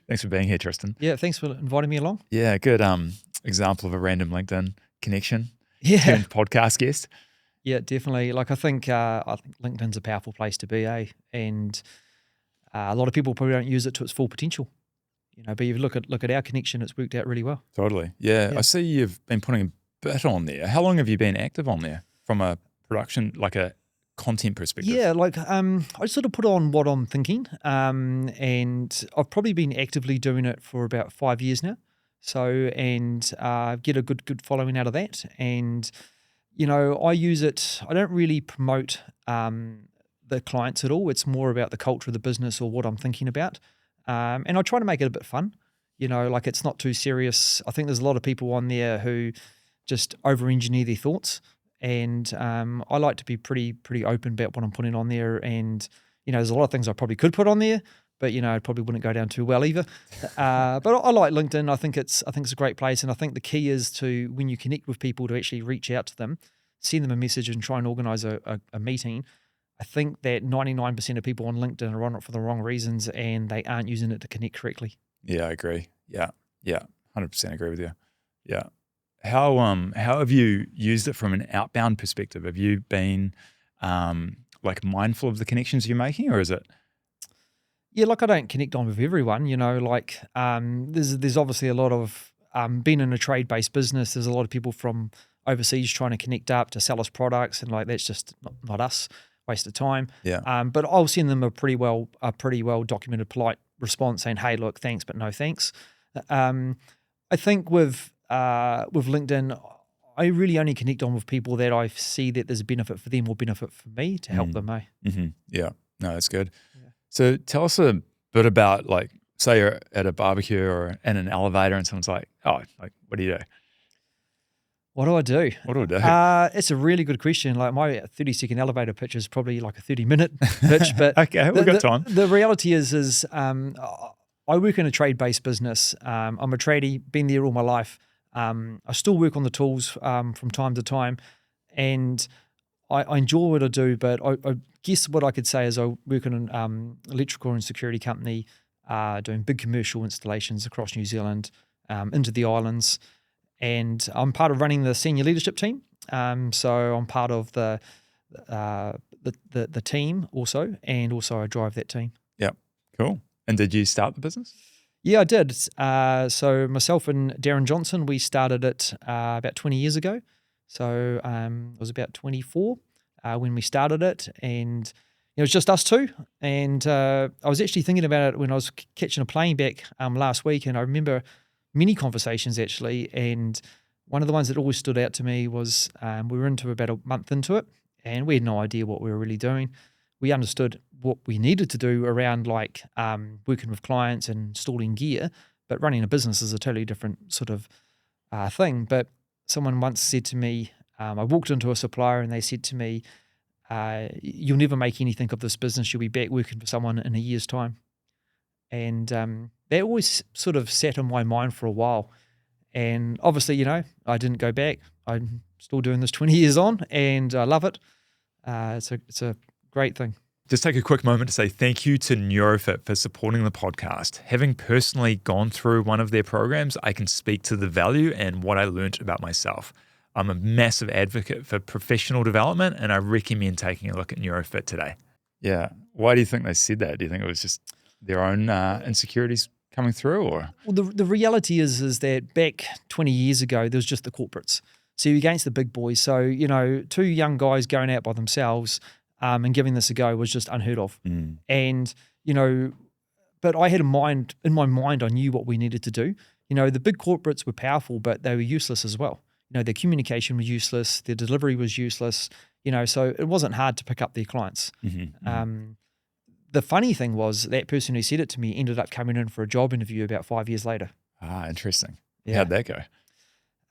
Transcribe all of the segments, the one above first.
Thanks for being here, Tristan. Yeah, thanks for inviting me along. Yeah, good example of a random LinkedIn connection. Yeah, Turned podcast guest. yeah, definitely. Like I think LinkedIn's a powerful place to be, and a lot of people probably don't use it to its full potential. But you look at our connection; it's worked out really well. Totally. Yeah, Yeah. I see you've been putting a bit on there. How long have you been active on there from a production, like a content perspective? Yeah, like I sort of put on what I'm thinking, and I've probably been actively doing it for about 5 years now. So, and get a good following out of that. And I use it. I don't really promote the clients at all. It's more about the culture of the business or what I'm thinking about, and I try to make it a bit fun. Like it's not too serious. I think there's a lot of people on there who just over-engineer their thoughts. And I like to be pretty open about what I'm putting on there. And there's a lot of things I probably could put on there, but it probably wouldn't go down too well either. But I like LinkedIn. I think it's a great place, and I think the key is to, when you connect with people, to actually reach out to them, send them a message, and try and organise a meeting. I think that 99% of people on LinkedIn are on it for the wrong reasons, and they aren't using it to connect correctly. Yeah, I agree. Yeah, 100% agree with you. Yeah. How have you used it from an outbound perspective? Have you been like mindful of the connections you're making, or is it? Yeah, like I don't connect on with everyone, like there's obviously a lot of being in a trade-based business, there's a lot of people from overseas trying to connect up to sell us products, and like that's just not us, waste of time. Yeah. But I'll send them a pretty well documented polite response saying, hey, look, thanks, but no thanks. I think with LinkedIn, I really only connect on with people that I see that there's a benefit for them or benefit for me to help them. Mm-hmm. Yeah, no, that's good. Yeah. So tell us a bit about, like, say you're at a barbecue or in an elevator and someone's like, oh, like, what do you do? What do I do? What do I do? It's a really good question. Like my 30-second elevator pitch is probably like a 30-minute pitch, but Okay, we've got time. The reality is I work in a trade-based business. I'm a tradie, been there all my life. I still work on the tools from time to time, and I enjoy what I do. But I guess what I could say is I work in an electrical and security company doing big commercial installations across New Zealand, into the islands. And I'm part of running the senior leadership team. So I'm part of the team also, and also I drive that team. Yep, cool. And did you start the business? Yeah, I did. So myself and Darren Johnson, we started it about 20 years ago. So I was about 24 when we started it, and it was just us two. And I was actually thinking about it when I was catching a plane back last week, and I remember many conversations actually, and one of the ones that always stood out to me was we were into about a month into it, and we had no idea what we were really doing. We understood what we needed to do around like working with clients and installing gear, but running a business is a totally different sort of thing. But someone once said to me, I walked into a supplier and they said to me, you'll never make anything of this business, you'll be back working for someone in a year's time. And that always sort of sat in my mind for a while. And obviously, I didn't go back. I'm still doing this 20 years on, and I love it. It's a great thing. Just take a quick moment to say thank you to NeuroFit for supporting the podcast. Having personally gone through one of their programs, I can speak to the value and what I learned about myself. I'm a massive advocate for professional development, and I recommend taking a look at NeuroFit today. Yeah. Why do you think they said that? Do you think it was just their own insecurities coming through, or? Well, the reality is that back 20 years ago, there was just the corporates. So you're against the big boys. So, two young guys going out by themselves and giving this a go was just unheard of. And, but I had in my mind, I knew what we needed to do. The big corporates were powerful, but they were useless as well. Their communication was useless. Their delivery was useless, so it wasn't hard to pick up their clients. The funny thing was that person who said it to me ended up coming in for a job interview about 5 years later. Ah, interesting. Yeah. How'd that go?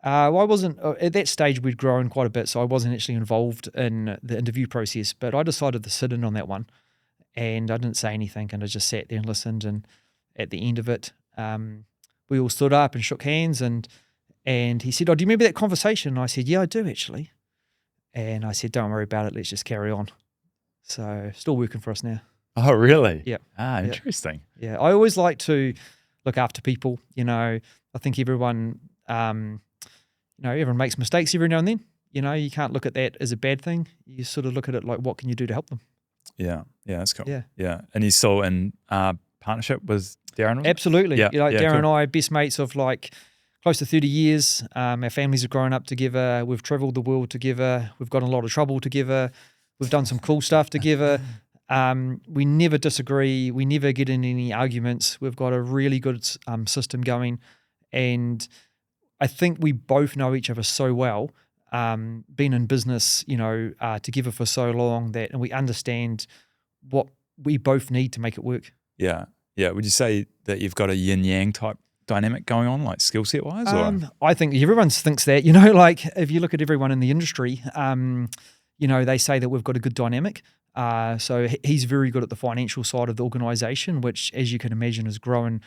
Well, I wasn't, at that stage we'd grown quite a bit, so I wasn't actually involved in the interview process, but I decided to sit in on that one, and I didn't say anything, and I just sat there and listened, and at the end of it, we all stood up and shook hands, and he said, oh, do you remember that conversation? And I said, yeah, I do actually. And I said, don't worry about it, let's just carry on. So still working for us now. Oh, really? Yeah. Ah, interesting. Yeah, I always like to look after people. I think everyone, everyone makes mistakes every now and then. You can't look at that as a bad thing. You sort of look at it like, what can you do to help them? Yeah, that's cool. Yeah. Yeah. And you're still in partnership with Darren? Was it? Absolutely. Yeah. Darren cool. and I are best mates of like close to 30 years. Our families have grown up together. We've traveled the world together. We've got in a lot of trouble together. We've done some cool stuff together. We never disagree. We never get in any arguments. We've got a really good system going. And I think we both know each other so well, been in business, together for so long and we understand what we both need to make it work. Yeah. Yeah. Would you say that you've got a yin yang type dynamic going on, like skill set wise? I think everyone thinks that, like if you look at everyone in the industry, they say that we've got a good dynamic. So he's very good at the financial side of the organization, which, as you can imagine, has grown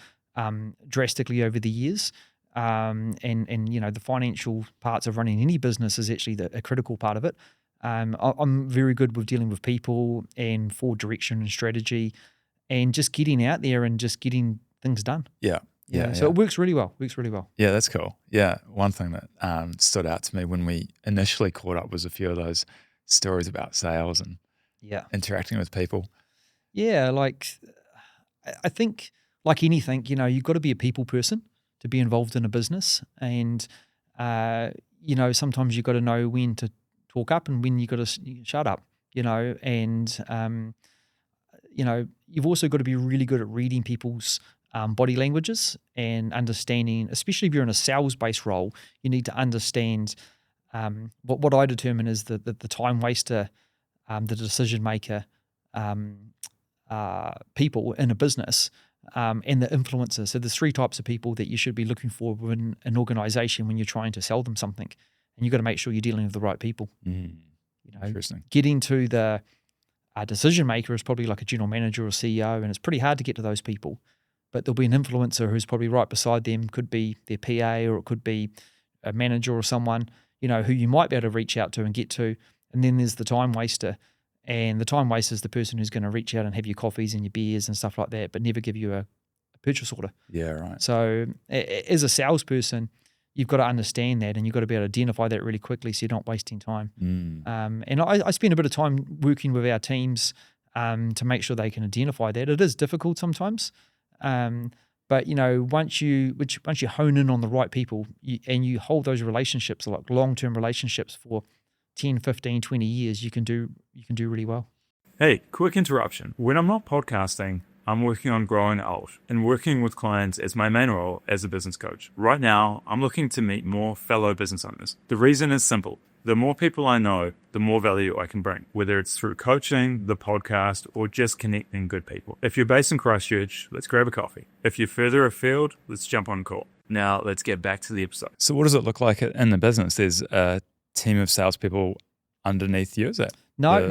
drastically over the years. And the financial parts of running any business is actually a critical part of it. I'm very good with dealing with people and forward direction and strategy and just getting out there and just getting things done. Yeah. So it works really well. Yeah, that's cool. Yeah. One thing that stood out to me when we initially caught up was a few of those stories about sales and interacting with people. Yeah, like I think like anything, you've got to be a people person to be involved in a business. And, sometimes you've got to know when to talk up and when you got to shut up, and, you've also got to be really good at reading people's body languages and understanding, especially if you're in a sales-based role, you need to understand what I determine is the time waster, the decision maker, people in a business, and the influencers. So there's 3 types of people that you should be looking for within an organization when you're trying to sell them something, and you've got to make sure you're dealing with the right people. Interesting. Getting to the decision maker is probably like a general manager or CEO, and it's pretty hard to get to those people. But there'll be an influencer who's probably right beside them, could be their PA or it could be a manager or someone, who you might be able to reach out to and get to. And then there's the time waster. And the time waster is the person who's going to reach out and have your coffees and your beers and stuff like that, but never give you a purchase order. Yeah, right. So as a salesperson, you've got to understand that and you've got to be able to identify that really quickly so you're not wasting time. And I spend a bit of time working with our teams to make sure they can identify that. It is difficult sometimes. But once you hone in on the right people and you hold those relationships, like long-term relationships for 10, 15, 20 years, you can do really well. Hey, quick interruption. When I'm not podcasting, I'm working on growing out and working with clients as my main role as a business coach. Right now, I'm looking to meet more fellow business owners. The reason is simple. The more people I know, the more value I can bring, whether it's through coaching, the podcast, or just connecting good people. If you're based in Christchurch, let's grab a coffee. If you're further afield, let's jump on a call. Now, let's get back to the episode. So what does it look like in the business? There's a team of salespeople underneath you, is that? No.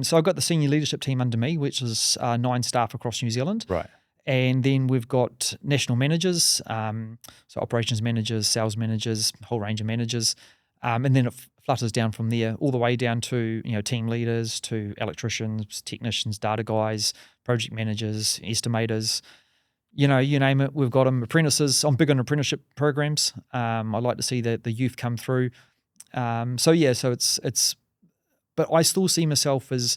So I've got the senior leadership team under me, which is 9 staff across New Zealand. Right. And then we've got national managers, so operations managers, sales managers, a whole range of managers. And then it flutters down from there all the way down to, team leaders, to electricians, technicians, data guys, project managers, estimators, you name it. We've got them, apprentices. I'm big on apprenticeship programs. I like to see the youth come through. So it's, but I still see myself as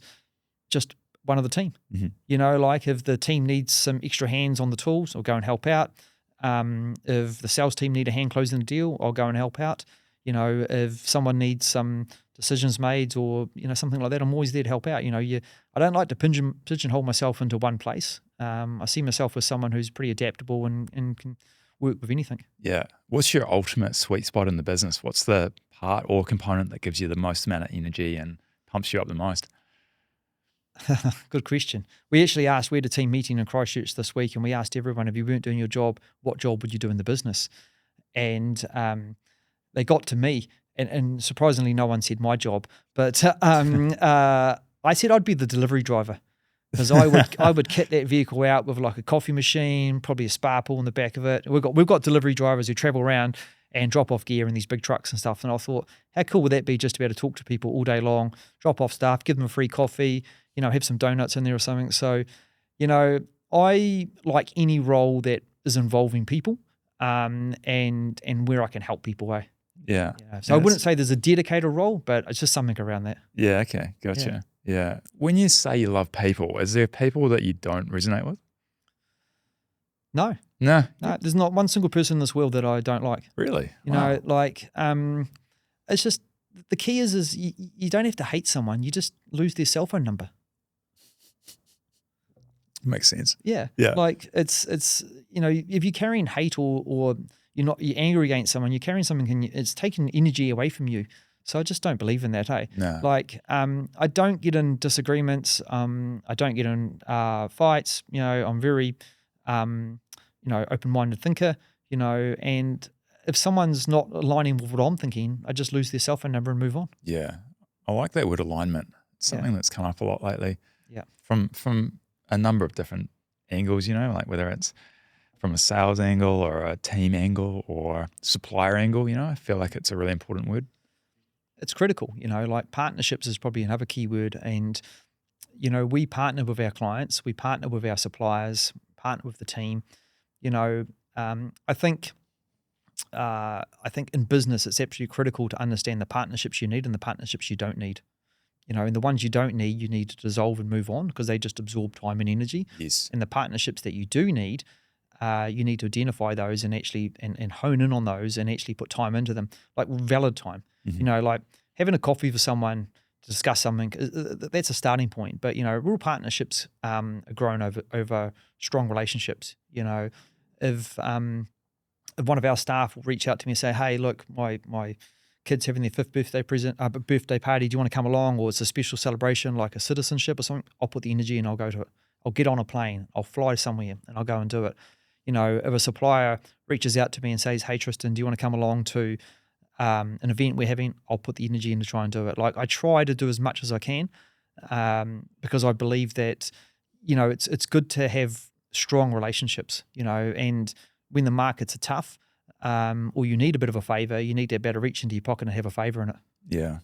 just one of the team. Mm-hmm. Like if the team needs some extra hands on the tools, I'll go and help out. If the sales team need a hand closing the deal, I'll go and help out. If someone needs some decisions made or, something like that, I'm always there to help out. I don't like to pigeonhole myself into one place. I see myself as someone who's pretty adaptable and can work with anything. Yeah. What's your ultimate sweet spot in the business? What's the part or component that gives you the most amount of energy and pumps you up the most? Good question. We actually asked, we had a team meeting in Christchurch this week, and we asked everyone, if you weren't doing your job, what job would you do in the business? And they got to me, and surprisingly, no one said my job, but I said I'd be the delivery driver, because I would kit that vehicle out with like a coffee machine, probably a spa pool in the back of it. We've got delivery drivers who travel around and drop off gear in these big trucks and stuff. And I thought, how cool would that be, just to be able to talk to people all day long, drop off stuff, give them a free coffee, have some donuts in there or something. So, I like any role that is involving people, and where I can help people. Yeah. So I wouldn't say there's a dedicated role, but it's just something around that. Yeah. Okay. Gotcha. Yeah. When you say you love people, is there people that you don't resonate with? No, No. there's not one single person in this world that I don't like. Really? You know, like, it's just, the key is you don't have to hate someone. You just lose their cell phone number. Makes sense. Yeah. Yeah. Like it's, if you're carrying hate or you're angry against someone, you're carrying something and it's taking energy away from you. So I just don't believe in that, hey? No. Like, I don't get in disagreements. I don't get in fights. I'm very, open-minded thinker, and if someone's not aligning with what I'm thinking, I just lose their cell phone number and move on. Yeah. I like that word alignment. It's something that's come up a lot lately. Yeah. From a number of different angles, like whether it's from a sales angle or a team angle or supplier angle, I feel like it's a really important word. It's critical, like partnerships is probably another key word. And, we partner with our clients, we partner with our suppliers, partner with the team. I think in business, it's absolutely critical to understand the partnerships you need and the partnerships you don't need. And the ones you don't need, you need to dissolve and move on because they just absorb time and energy. Yes. And the partnerships that you do need, you need to identify those and actually and hone in on those and actually put time into them, like valid time. Mm-hmm. Like having a coffee with someone to discuss something, that's a starting point. But, real partnerships are grown over strong relationships. If one of our staff will reach out to me and say, hey, look, my kid's having their 5th birthday party. Do you want to come along? Or it's a special celebration like a citizenship or something. I'll put the energy and I'll go to it. I'll get on a plane. I'll fly somewhere and I'll go and do it. If a supplier reaches out to me and says, hey, Tristan, do you want to come along to an event we're having? I'll put the energy in to try and do it. Like I try to do as much as I can because I believe that, it's good to have strong relationships, and when the markets are tough, or you need a bit of a favor, you need to be able to reach into your pocket and have a favor in it. Yeah.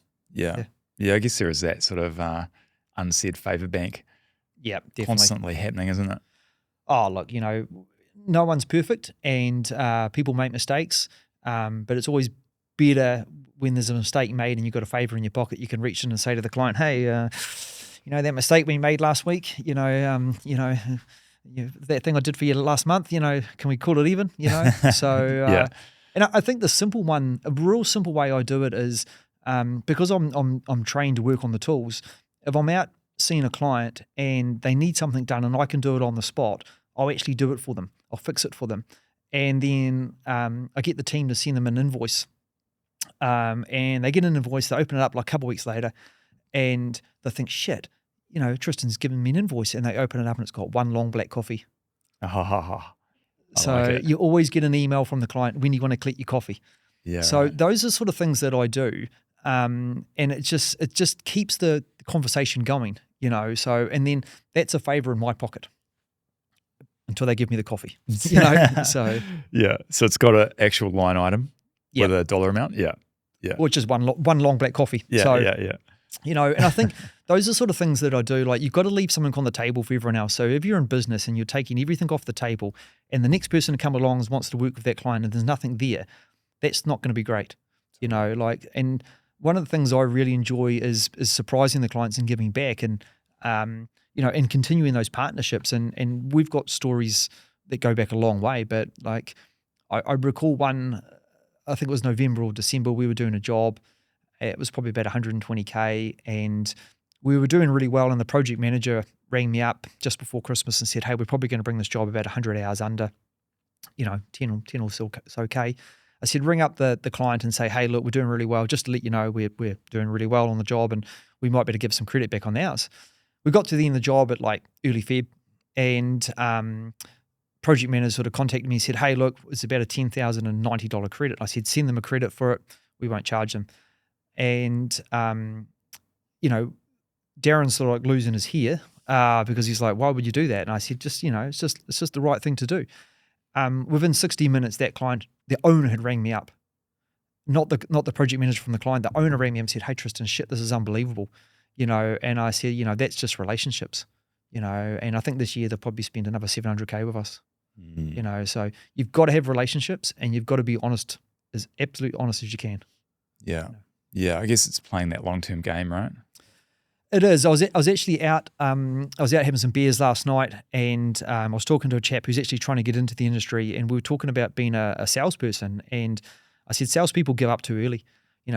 I guess there is that sort of unsaid favor bank. Yeah, definitely. Constantly happening, isn't it? Oh, look, no one's perfect and people make mistakes, but it's always better when there's a mistake made and you've got a favor in your pocket. You can reach in and say to the client, hey, that mistake we made last week, that thing I did for you last month, can we call it even? So and I think a real simple way I do it is because I'm trained to work on the tools. If I'm out seeing a client and they need something done and I can do it on the spot, I'll actually do it for them. I'll fix it for them, and then I get the team to send them an invoice, and they get an invoice. They open it up like a couple of weeks later, and they think, shit. Tristan's given me an invoice, and they open it up and it's got one long black coffee. So like you always get an email from the client when you want to collect your coffee. Yeah. So right. those are sort of things that I do. And it just keeps the conversation going, so, and then that's a favor in my pocket until they give me the coffee, so. Yeah. So it's got an actual line item with a dollar amount. Yeah. Which is one long black coffee. Yeah. So, yeah. And I think those are sort of things that I do. Like you've got to leave something on the table for everyone else. So if you're in business and you're taking everything off the table and the next person to come along wants to work with that client and there's nothing there, that's not going to be great. And one of the things I really enjoy is surprising the clients and giving back and, and continuing those partnerships. And we've got stories that go back a long way, but like I recall one, I think it was November or December, we were doing a job. It was probably about 120K and we were doing really well. And the project manager rang me up just before Christmas and said, hey, we're probably going to bring this job about 100 hours under, 10 or so okay. I said, ring up the client and say, hey, look, we're doing really well. Just to let you know, we're doing really well on the job and we might be able to give some credit back on ours. We got to the end of the job at like early Feb and project manager sort of contacted me and said, hey, look, it's about a $10,090 credit. I said, send them a credit for it. We won't charge them. And, Darren's sort of like losing his hair because he's like, why would you do that? And I said, just, it's just the right thing to do. Within 60 minutes, that client, the owner had rang me up, not the project manager from the client. The owner rang me up and said, hey, Tristan, shit, this is unbelievable. And I said, that's just relationships. and I think this year they'll probably spend another 700K with us, so you've got to have relationships and you've got to be honest, as absolutely honest as you can. Yeah. Yeah. I guess it's playing that long-term game, right? It is. I was actually out. I was out having some beers last night, and I was talking to a chap who's actually trying to get into the industry, and we were talking about being a salesperson. And I said, salespeople give up too early.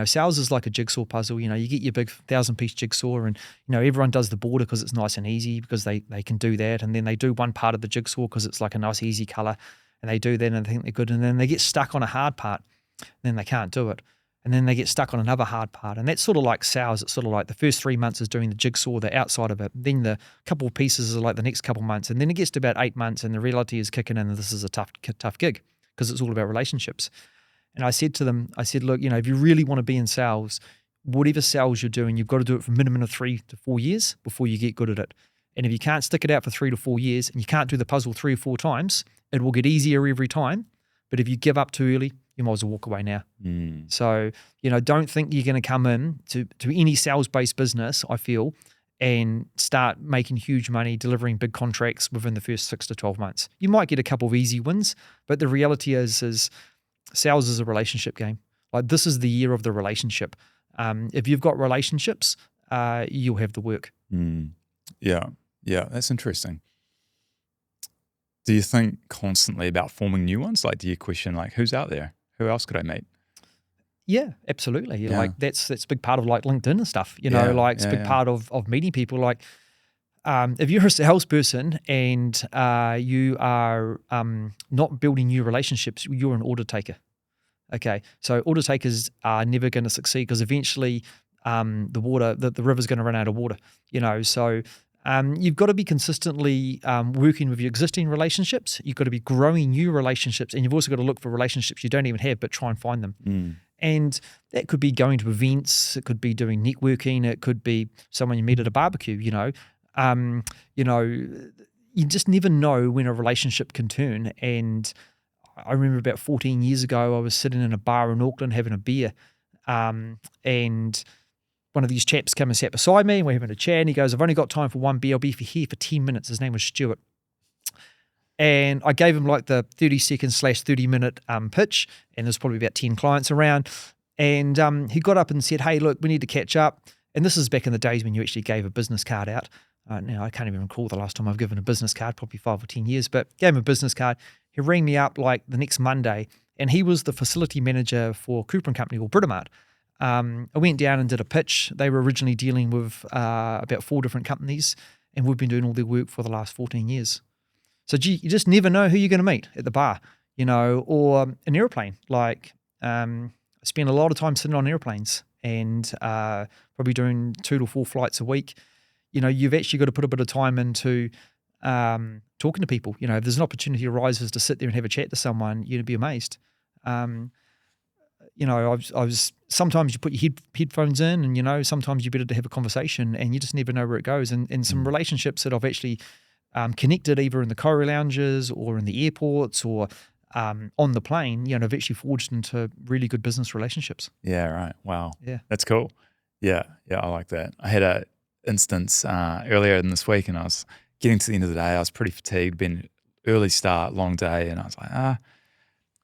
Sales is like a jigsaw puzzle. You get your big 1,000-piece jigsaw, and everyone does the border because it's nice and easy because they can do that, and then they do one part of the jigsaw because it's like a nice easy color, and they do that and they think they're good, and then they get stuck on a hard part, and then they can't do it. And then they get stuck on another hard part. And that's sort of like sales. It's sort of like the first 3 months is doing the jigsaw, the outside of it. Then the couple of pieces are like the next couple of months. And then it gets to about 8 months and the reality is kicking in and this is a tough gig because it's all about relationships. And I said to them, look, if you really want to be in sales, whatever sales you're doing, you've got to do it for a minimum of 3 to 4 years before you get good at it. And if you can't stick it out for 3 to 4 years and you can't do the puzzle 3 or 4 times, it will get easier every time. But if you give up too early, you might as well walk away now. So, don't think you're going to come in to any sales-based business, I feel, and start making huge money, delivering big contracts within the first 6 to 12 months. You might get a couple of easy wins, but the reality is sales is a relationship game. Like this is the year of the relationship. If you've got relationships, you'll have the work. Yeah, that's interesting. Do you think constantly about forming new ones? Like, do you question like, who's out there? Who else could I meet? Yeah, absolutely. Yeah. Like that's a big part of like LinkedIn and stuff, it's a big part of meeting people. Like if you're a salesperson and you are not building new relationships, you're an order taker. Okay. So order takers are never going to succeed because eventually the river's going to run out of water, so you've got to be consistently working with your existing relationships. You've got to be growing new relationships, and you've also got to look for relationships you don't even have, but try and find them. And that could be going to events. It could be doing networking. It could be someone you meet at a barbecue. You just never know when a relationship can turn. And I remember about 14 years ago, I was sitting in a bar in Auckland having a beer, and one of these chaps came and sat beside me and we're having a chat and he goes, I've only got time for one beer. I'll be here for 10 minutes. His name was Stuart. And I gave him like the 30-second/30-minute pitch, and there's probably about 10 clients around. And he got up and said, hey, look, we need to catch up. And this is back in the days when you actually gave a business card out. Now, I can't even recall the last time I've given a business card, probably 5 or 10 years, but gave him a business card. He rang me up like the next Monday, and he was the facility manager for Cooper & Company or Britomart. I went down and did a pitch. They were originally dealing with about 4 different companies, and we've been doing all their work for the last 14 years. So you just never know who you're going to meet at the bar, or an airplane. Like I spend a lot of time sitting on airplanes and probably doing 2 to 4 flights a week. You've actually got to put a bit of time into talking to people. If there's an opportunity arises to sit there and have a chat to someone, you'd be amazed. I was sometimes you put your headphones in and, sometimes you're better to have a conversation and you just never know where it goes. And some relationships that I've actually connected either in the Corrie lounges or in the airports or on the plane, I've actually forged into really good business relationships. Yeah, right. Wow. Yeah. That's cool. Yeah, I like that. I had a instance earlier in this week and I was getting to the end of the day. I was pretty fatigued, been early start, long day, and I was like,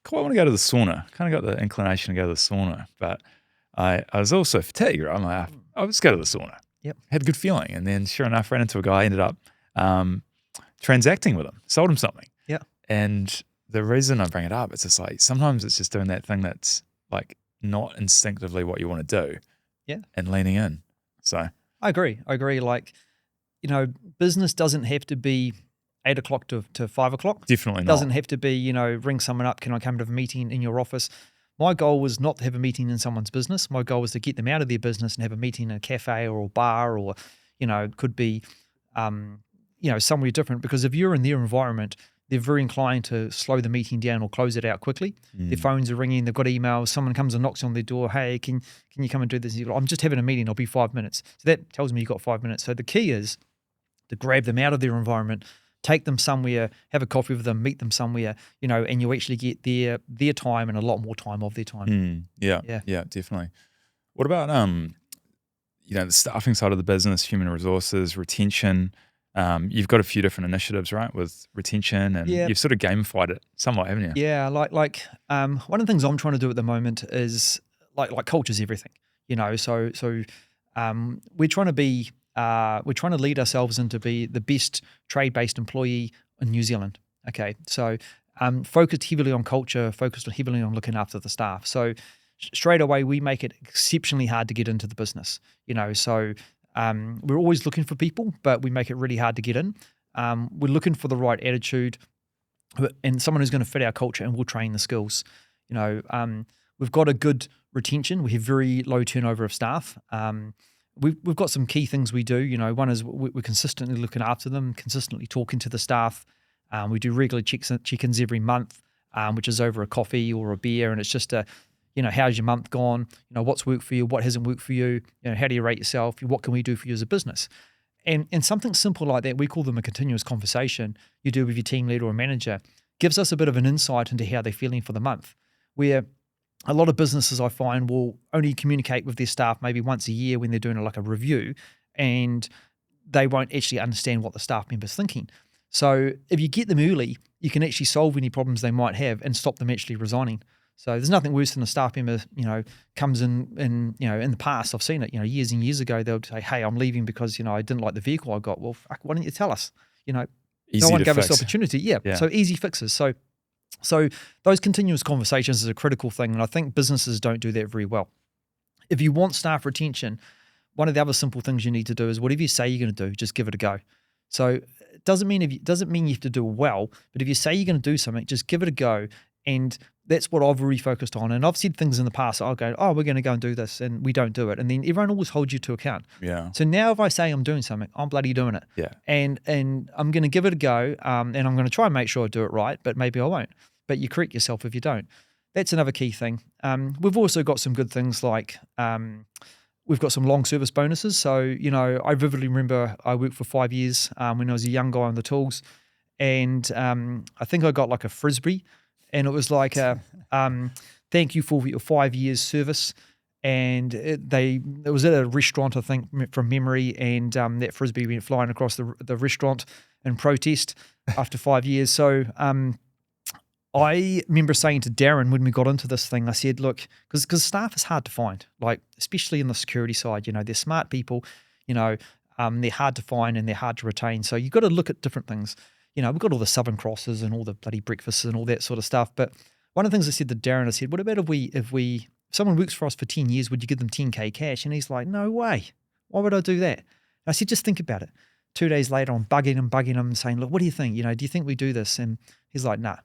quite want to go to the sauna. Kind of got the inclination to go to the sauna, but I was also fatigued, right? I'm like, I'll just go to the sauna. Yep. Had a good feeling. And then sure enough, ran into a guy, ended up transacting with him, sold him something. Yeah. And the reason I bring it up, it's just like, sometimes it's just doing that thing that's like not instinctively what you want to do. Yeah. And leaning in. So I agree. Like, business doesn't have to be 8 o'clock to 5 o'clock. Definitely not. Doesn't have to be, ring someone up. Can I come to a meeting in your office? My goal was not to have a meeting in someone's business. My goal was to get them out of their business and have a meeting in a cafe or a bar or, it could be, somewhere different. Because if you're in their environment, they're very inclined to slow the meeting down or close it out quickly. Their phones are ringing. They've got emails. Someone comes and knocks on their door. Hey, can you come and do this? I'm just having a meeting. I'll be 5 minutes. So that tells me you've got 5 minutes. So the key is to grab them out of their environment, take them somewhere, have a coffee with them, meet them somewhere, and you actually get their time and a lot more time of their time. Yeah, definitely. What about the staffing side of the business, human resources, retention? You've got a few different initiatives, right, with retention, and Yeah. you've sort of gamified it somewhat, haven't you? Yeah, one of the things I'm trying to do at the moment is like culture's everything, we're trying to be we're trying to lead ourselves into be the best trade-based employee in New Zealand. Okay, so focused heavily on culture, focused heavily on looking after the staff. So straight away we make it exceptionally hard to get into the business. We're always looking for people, but we make it really hard to get in. We're looking for the right attitude and someone who's going to fit our culture, and we'll train the skills. We've got a good retention. We have very low turnover of staff. We've got some key things we do. One is we're consistently looking after them, consistently talking to the staff. We do regular check-ins every month, which is over a coffee or a beer, and it's just how's your month gone? What's worked for you? What hasn't worked for you? How do you rate yourself? What can we do for you as a business? And something simple like that, we call them a continuous conversation you do with your team leader or manager, gives us a bit of an insight into how they're feeling for the month. Where a lot of businesses I find will only communicate with their staff maybe once a year when they're doing like a review, and they won't actually understand what the staff member's thinking. So if you get them early, you can actually solve any problems they might have and stop them actually resigning. So there's nothing worse than a staff member, comes in and, in the past, I've seen it, years and years ago, they'll say, hey, I'm leaving because, I didn't like the vehicle I got. Well, fuck, why didn't you tell us? No one gave us the opportunity. Yeah. So easy fixes. So those continuous conversations is a critical thing. And I think businesses don't do that very well. If you want staff retention, one of the other simple things you need to do is whatever you say you're going to do, just give it a go. So it doesn't mean you have to do it well, but if you say you're going to do something, just give it a go. And that's what I've really focused on. And I've said things in the past, I'll go, we're going to go and do this, and we don't do it. And then everyone always holds you to account. Yeah. So now if I say I'm doing something, I'm bloody doing it. Yeah. And I'm going to give it a go, and I'm going to try and make sure I do it right, but maybe I won't. But you correct yourself if you don't. That's another key thing. We've also got some good things like we've got some long service bonuses. So, I vividly remember I worked for 5 years when I was a young guy on the tools, and I think I got like a Frisbee. And it was like thank you for your 5 years service. And it was at a restaurant, I think, from memory, and that Frisbee went flying across the restaurant in protest after 5 years. So I remember saying to Darren when we got into this thing, I said, look, because staff is hard to find, like especially in the security side, they're smart people, they're hard to find and they're hard to retain. So you've got to look at different things. We've got all the Southern Crosses and all the bloody breakfasts and all that sort of stuff. But one of the things I said to Darren, I said, what about if someone works for us for 10 years, would you give them 10K cash? And he's like, no way. Why would I do that? And I said, just think about it. 2 days later, I'm bugging him, saying, look, what do you think? Do you think we do this? And he's like, nah.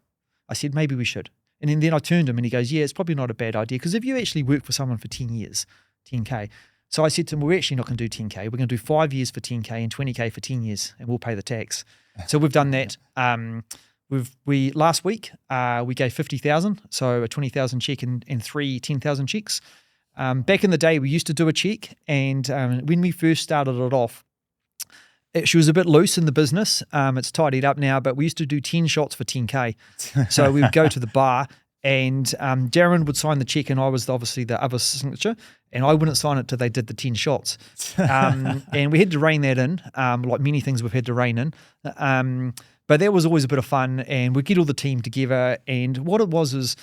I said, maybe we should. And then I turned to him and he goes, yeah, it's probably not a bad idea. Because if you actually work for someone for 10 years, 10K. So I said to him, we're actually not going to do 10K. We're going to do 5 years for 10K and 20K for 10 years, and we'll pay the tax. So we've done that. Last week we gave 50,000, so a 20,000 check and 3 10,000 checks. Back in the day, we used to do a check, and when we first started it off, she was a bit loose in the business. It's tidied up now, but we used to do 10 shots for 10K. So we would go to the bar, and Darren would sign the check, and I was obviously the other signature, and I wouldn't sign it till they did the 10 shots. And we had to rein that in, like many things we've had to rein in. But that was always a bit of fun, and we'd get all the team together, and what it was is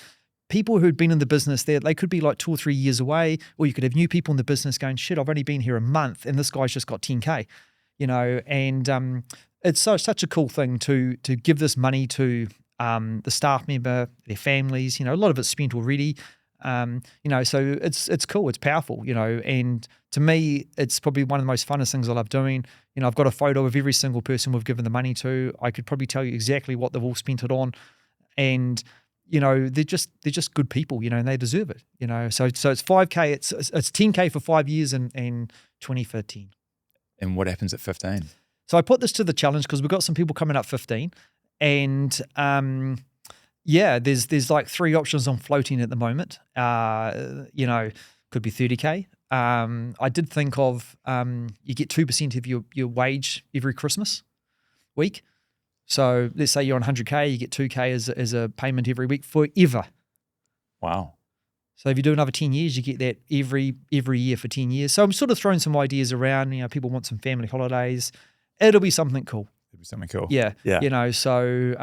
people who'd been in the business, they could be like 2 or 3 years away, or you could have new people in the business going, shit, I've only been here a month, and this guy's just got 10K. And it's such a cool thing to give this money to the staff member, their families. A lot of it's spent already. So it's cool, it's powerful. And to me, it's probably one of the most funnest things I love doing. I've got a photo of every single person we've given the money to. I could probably tell you exactly what they've all spent it on, and they're just good people. And they deserve it. So it's 5K, it's 10K for 5 years and 20 for 10. And what happens at 15? So I put this to the challenge because we've got some people coming up 15, and there's like 3 options on floating at the moment. Could be 30K. I did think of you get 2% of your wage every Christmas week. So let's say you're on 100K, you get 2K as a payment every week forever. Wow. So if you do another 10 years, you get that every year for 10 years. So I'm sort of throwing some ideas around. People want some family holidays. it'll be something cool. It'd be something cool. Yeah. Yeah. So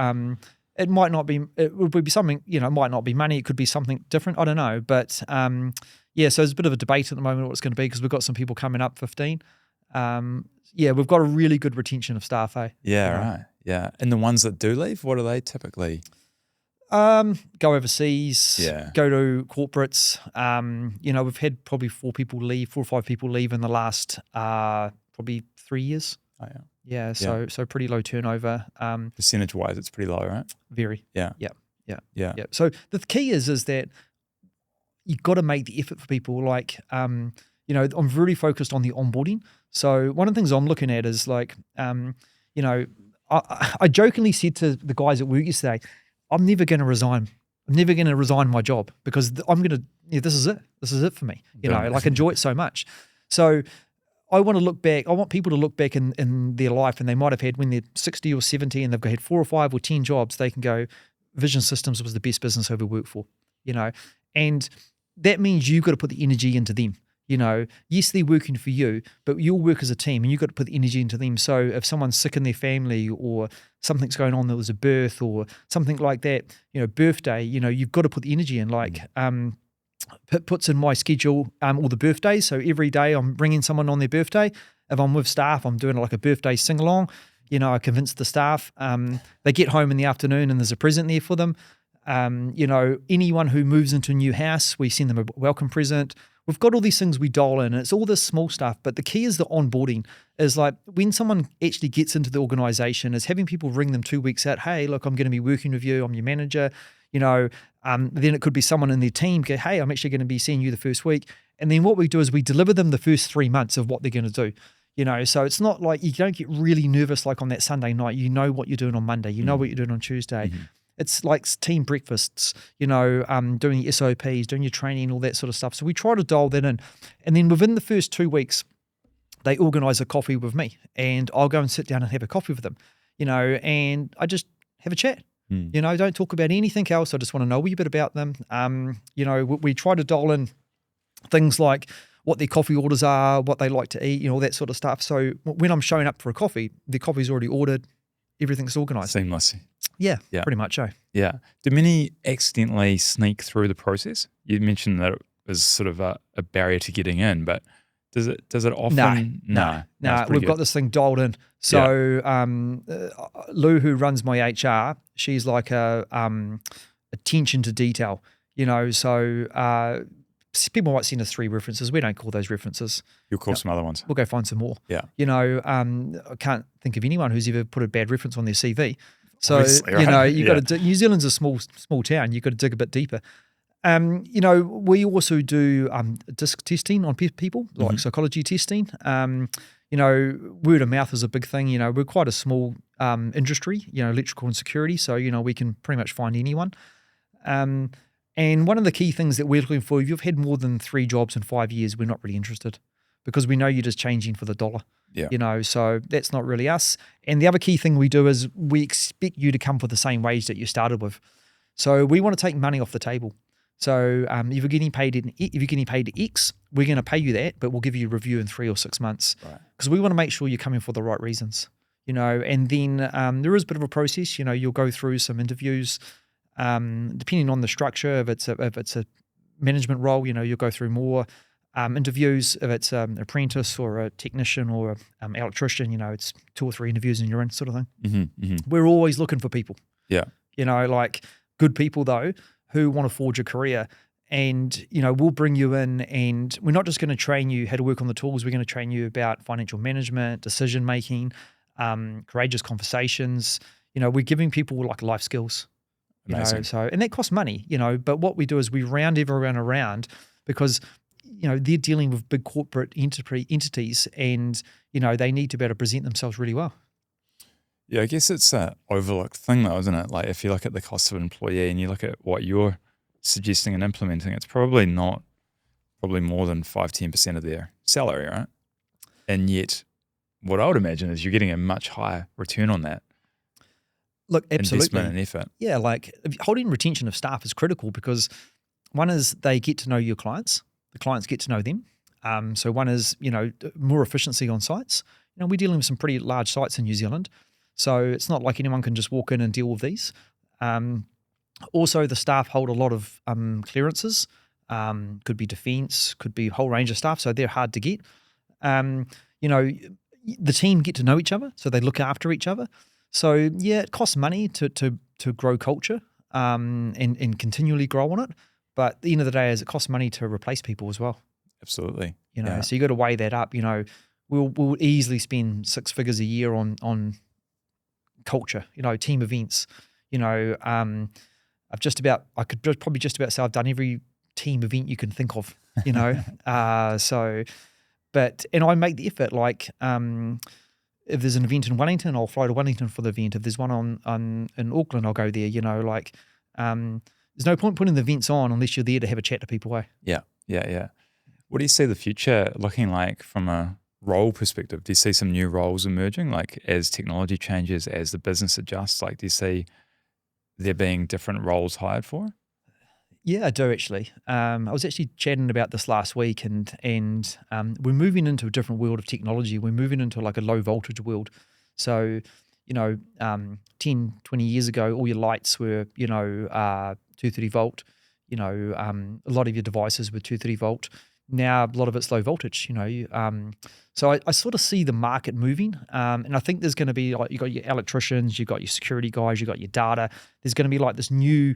it might not be, it would be something, it might not be money. It could be something different. I don't know. But so there's a bit of a debate at the moment what it's going to be because we've got some people coming up 15. We've got a really good retention of staff, Yeah, right. Yeah. And the ones that do leave, what are they typically? Go overseas, Yeah. go to corporates. We've had probably 4 or 5 people leave in the last probably 3 years. Oh, yeah. Yeah, so pretty low turnover. Percentage-wise, it's pretty low, right? Very. Yeah. Yeah. So the key is that you've got to make the effort for people. Like, I'm really focused on the onboarding. So one of the things I'm looking at is like, I jokingly said to the guys at work yesterday, I'm never going to resign. I'm never going to resign my job because I'm going to, this is it. This is it for me. Enjoy it so much. So I want to look back. I want people to look back in their life and they might have had when they're 60 or 70 and they've had 4 or 5 or 10 jobs, they can go, Vision Systems was the best business I ever worked for, and that means you've got to put the energy into them. Yes, they're working for you, but you'll work as a team and you've got to put the energy into them. So if someone's sick in their family or something's going on, there was a birth or something like that, birthday, you've got to put the energy in. Like, puts in my schedule all the birthdays. So every day I'm bringing someone on their birthday. If I'm with staff, I'm doing like a birthday sing-along. I convince the staff. They get home in the afternoon and there's a present there for them. Anyone who moves into a new house, we send them a welcome present. We've got all these things we dial in. And it's all this small stuff, but the key is the onboarding. Is like when someone actually gets into the organization, is having people ring them 2 weeks out. Hey, look, I'm going to be working with you. I'm your manager. Then it could be someone in their team go, hey, I'm actually going to be seeing you the first week. And then what we do is we deliver them the first 3 months of what they're going to do. So it's not like you don't get really nervous like on that Sunday night. You know what you're doing on Monday. You know what you're doing on Tuesday. Mm-hmm. It's like team breakfasts, doing your SOPs, doing your training, all that sort of stuff. So we try to dial that in. And then within the first 2 weeks, they organize a coffee with me and I'll go and sit down and have a coffee with them, and I just have a chat. Don't talk about anything else. I just want to know a wee bit about them. We try to dial in things like what their coffee orders are, what they like to eat, all that sort of stuff. So when I'm showing up for a coffee, the coffee's already ordered, everything's organized. Seamless. Yeah, pretty much. Yeah. Do many accidentally sneak through the process? You mentioned that it was sort of a barrier to getting in, but does it often? No. We've got this thing dialed in. So Lou, who runs my HR, she's like a attention to detail. So people might send us 3 references. We don't call those references. You'll call some other ones. We'll go find some more. Yeah. I can't think of anyone who's ever put a bad reference on their CV. So obviously, right? you got to. New Zealand's a small town. You've got to dig a bit deeper. We also do disc testing on people, like psychology testing. Word of mouth is a big thing. We're quite a small industry, electrical and security. So, we can pretty much find anyone. And one of the key things that we're looking for, if you've had more than 3 jobs in 5 years, we're not really interested because we know you're just changing for the dollar. Yeah. So that's not really us. And the other key thing we do is we expect you to come for the same wage that you started with. So we want to take money off the table. So if you're getting paid X, we're going to pay you that, but we'll give you a review in 3 or 6 months because we want to make sure you're coming for the right reasons. And then there is a bit of a process. You'll go through some interviews, depending on the structure. If it's a management role, you'll go through more interviews. If it's an apprentice or a technician or an electrician, it's 2 or 3 interviews and you're in, sort of thing. Mm-hmm, mm-hmm. We're always looking for people. Yeah. Like good people though, who want to forge a career. And, we'll bring you in and we're not just going to train you how to work on the tools. We're going to train you about financial management, decision-making, courageous conversations. We're giving people like life skills. Amazing. And that costs money, but what we do is we round everyone around because, they're dealing with big corporate entities and, they need to be able to present themselves really well. Yeah, I guess it's an overlooked thing though, isn't it? Like if you look at the cost of an employee and you look at what you're suggesting and implementing, it's probably more than 5-10% of their salary, right? And yet what I would imagine is you're getting a much higher return on that. Look, absolutely. Investment and effort. Yeah, like holding retention of staff is critical because one is they get to know your clients, the clients get to know them. So one is, more efficiency on sites. we're dealing with some pretty large sites in New Zealand. So it's not like anyone can just walk in and deal with these. Also, the staff hold a lot of clearances. Could be defence, could be a whole range of stuff. So they're hard to get. The team get to know each other, so they look after each other. So yeah, it costs money to grow culture and continually grow on it. But at the end of the day, it costs money to replace people as well. Absolutely. So you got to weigh that up. We'll easily spend 6 figures a year on culture. Team events. I could probably just about say I've done every team event you can think of. And I make the effort. Like if there's an event in Wellington, I'll fly to Wellington for the event. If there's one in Auckland, I'll go there. There's no point putting the events on unless you're there to have a chat to people. Yeah. What do you see the future looking like from a role perspective? Do you see some new roles emerging, like as technology changes, as the business adjusts? Like, do you see there being different roles hired for? Yeah, I do actually. I was actually chatting about this last week, and we're moving into a different world of technology. We're moving into like a low voltage world. So, 10, 20 years ago, all your lights were, 230 volt. A lot of your devices were 230 volt. Now a lot of it's low voltage. So I sort of see the market moving, and I think there's going to be like, you got your electricians, you got your security guys, you got your data. There's going to be like this new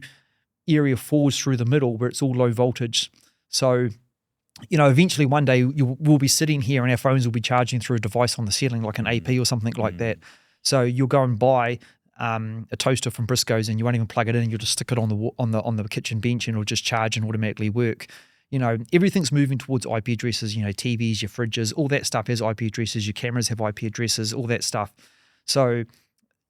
area falls through the middle where it's all low voltage. So, eventually one day we'll be sitting here and our phones will be charging through a device on the ceiling, like an AP or something like that. So you'll go and buy a toaster from Briscoe's and you won't even plug it in. You'll just stick it on the kitchen bench and it'll just charge and automatically work. Everything's moving towards IP addresses. TVs, your fridges, all that stuff has IP addresses. Your cameras have IP addresses, all that stuff. So,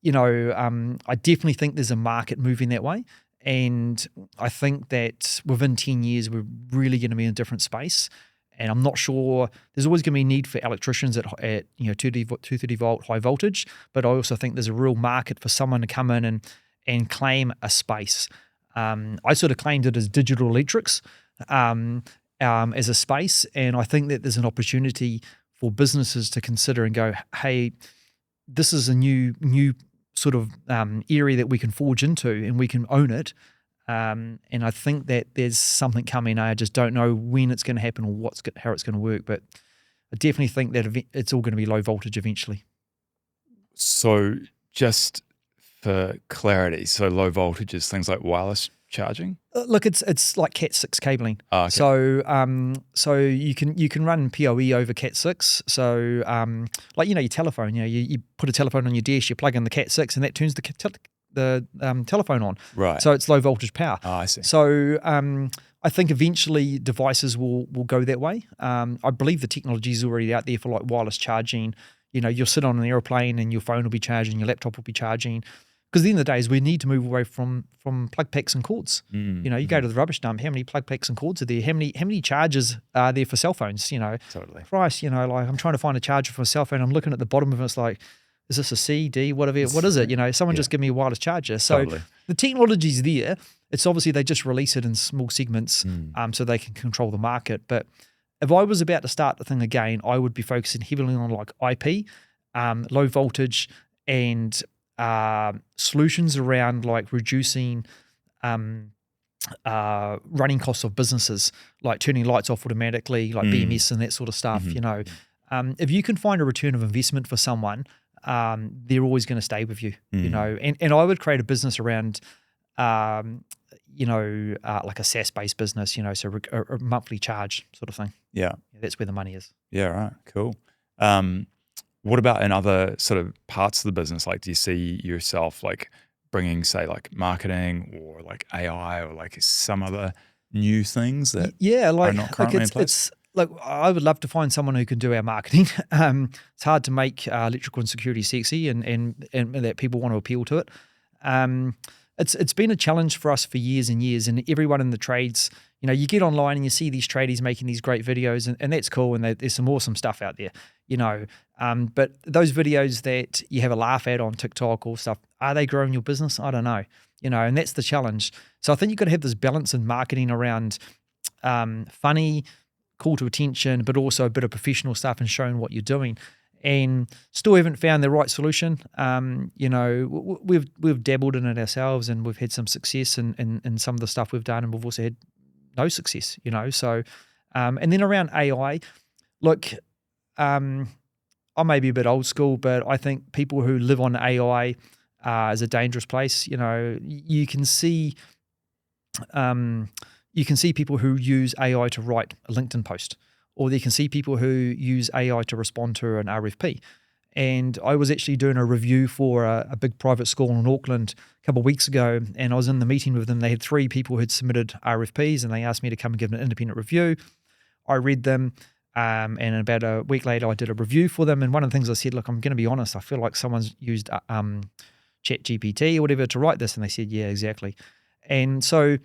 I definitely think there's a market moving that way. And I think that within 10 years, we're really going to be in a different space. And I'm not sure, there's always going to be a need for electricians at 230 volt high voltage. But I also think there's a real market for someone to come in and claim a space. I sort of claimed it as digital electrics as a space. And I think that there's an opportunity for businesses to consider and go, hey, this is a new sort of area that we can forge into and we can own it. And I think that there's something coming. I just don't know when it's going to happen or how it's going to work. But I definitely think that it's all going to be low voltage eventually. So just for clarity, so low voltage is things like wireless charging? Look, it's like Cat6 cabling. Oh, okay. So you can run PoE over Cat6. So like your telephone, you put a telephone on your desk, you plug in the Cat6, and that turns the telephone on. Right. So it's low voltage power. Oh, I see. So I think eventually devices will go that way. I believe the technology is already out there for like wireless charging. You'll sit on an airplane and your phone will be charging, your laptop will be charging. Because at the end of the day, is we need to move away from plug packs and cords. You go to the rubbish dump, how many plug packs and cords are there? How many chargers are there for cell phones? Totally. Christ, like I'm trying to find a charger for a cell phone. I'm looking at the bottom of it. It's like, is this a C, D, whatever? What is it? Someone just give me a wireless charger. So the technology's there. It's obviously they just release it in small segments so they can control the market. But if I was about to start the thing again, I would be focusing heavily on like IP, low voltage, and solutions around like reducing running costs of businesses, like turning lights off automatically, like BMS and that sort of stuff. If you can find a return of investment for someone, they're always going to stay with you. And I would create a business around like a SaaS based business, so a monthly charge sort of thing. Yeah, that's where the money is. Yeah, right. Cool. What about in other sort of parts of the business? Like, do you see yourself like bringing, say, like marketing or like AI or like some other new things that are not currently in place? Look, I would love to find someone who can do our marketing. It's hard to make electrical and security sexy and that people want to appeal to it. It's been a challenge for us for years and years, and everyone in the trades, you get online and you see these tradies making these great videos, and that's cool, and there's some awesome stuff out there, but those videos that you have a laugh at on TikTok or stuff, are they growing your business? I don't know, and that's the challenge. So I think you've got to have this balance in marketing around funny, call to attention, but also a bit of professional stuff and showing what you're doing. and still haven't found the right solution. We've dabbled in it ourselves, and we've had some success in some of the stuff we've done, and we've also had no success. So and then around AI, look, I may be a bit old school, but I think people who live on AI is a dangerous place. You can see people who use AI to write a LinkedIn post, or you can see people who use AI to respond to an RFP. And I was actually doing a review for a big private school in Auckland a couple of weeks ago, and I was in the meeting with them. They had 3 people who'd submitted RFPs, and they asked me to come and give an independent review. I read them. And about a week later, I did a review for them. And one of the things I said, look, I'm going to be honest, I feel like someone's used ChatGPT or whatever to write this. And they said, yeah, exactly. And so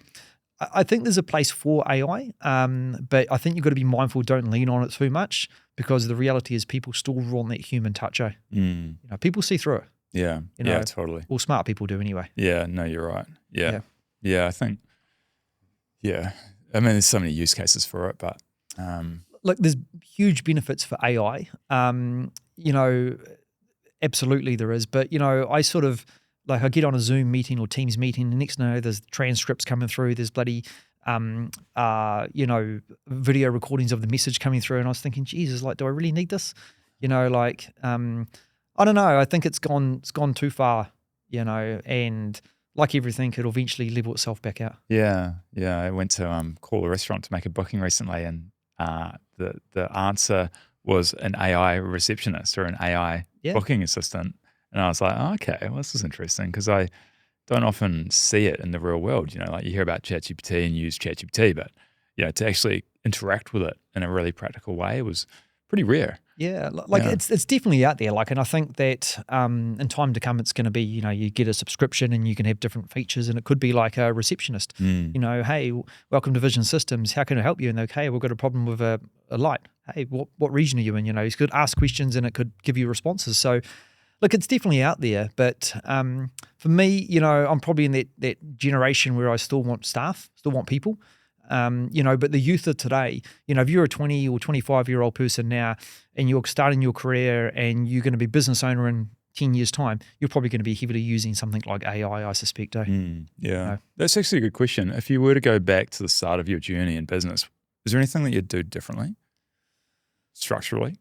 I think there's a place for AI, but I think you've got to be mindful, don't lean on it too much, because the reality is people still want that human touch. People see through it. Yeah, yeah, totally. Well, smart people do anyway. Yeah, no, you're right. Yeah, I think, I mean, there's so many use cases for it, but look, there's huge benefits for AI. Absolutely there is. But, I sort of, like, I get on a Zoom meeting or Teams meeting, and next thing I know, there's transcripts coming through, there's bloody, video recordings of the message coming through. And I was thinking, Jesus, like, do I really need this? I don't know. I think it's gone too far, and like everything, it'll eventually level itself back out. Yeah. I went to call a restaurant to make a booking recently, and the answer was an AI receptionist or an AI booking assistant. And I was like, oh, okay, well, this is interesting, because I don't often see it in the real world. Like you hear about ChatGPT and use ChatGPT, but to actually interact with it in a really practical way was pretty rare. Yeah, it's definitely out there. And I think that in time to come, it's going to be, you get a subscription and you can have different features, and it could be like a receptionist. Hey, welcome to Vision Systems. How can I help you? And they're, okay, we've got a problem with a light. Hey, what region are you in? You could ask questions and it could give you responses. So, look, it's definitely out there. But for me, I'm probably in that generation where I still want staff, still want people. But the youth of today, if you're a 20 or 25-year-old person now and you're starting your career and you're going to be business owner in 10 years' time, you're probably going to be heavily using something like AI, I suspect. That's actually a good question. If you were to go back to the start of your journey in business, is there anything that you'd do differently structurally?